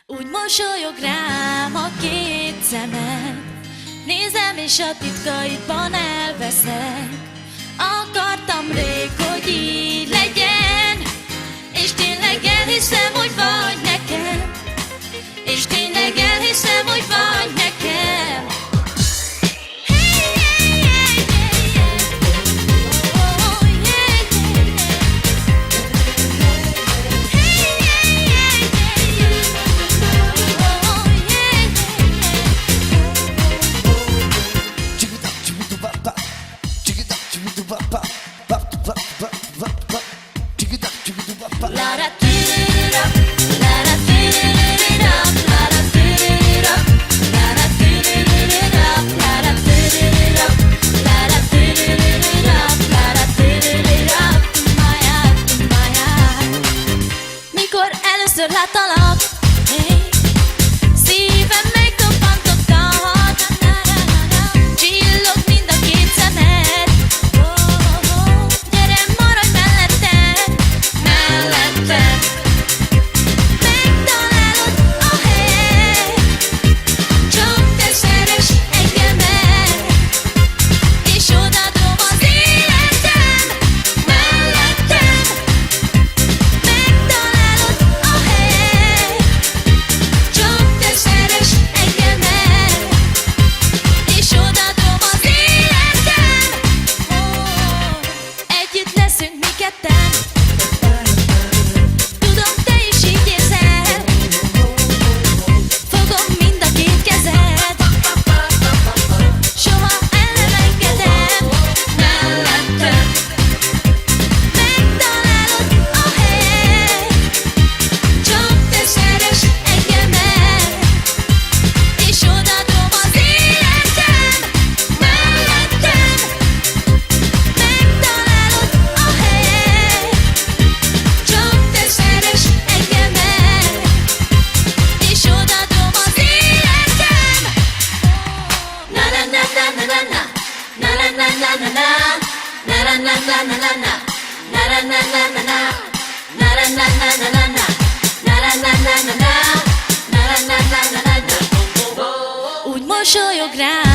Úgy mosolyog rám a két szemed, nézem és a titkaidban elveszek. Akartam rég, hogy így legyen, és tényleg elhiszem, hogy vagy nekem. És tényleg elhiszem, hogy vagy nekem. Mikor először láttalak, szívem megdobbantott, csillog mind a két szemed. Gyere, maradj mellettem, mellettem. Megtalálod a helyt, csak te szeress engemet, és odaadom az életem, mellettem. Megtalálod a helyt, csak te szeress engemet, és odaadom az életem. Együtt leszünk mi ketten, tudom, te is így érzed. Fogom mind a két kezed, soha el nem engedem, mellettem. Megtalálod a helyt, csak te szeress engemet, és odaadom az életem, mellettem. Megtalálod a helyt, csak te szeress engemet, és odaadom az életem. Na na na na na na na, na na na na na na, na na na na na na na, na na na na na na, na na na na na na na, na na na na na na, na na na na na na. Úgy mosolyog rám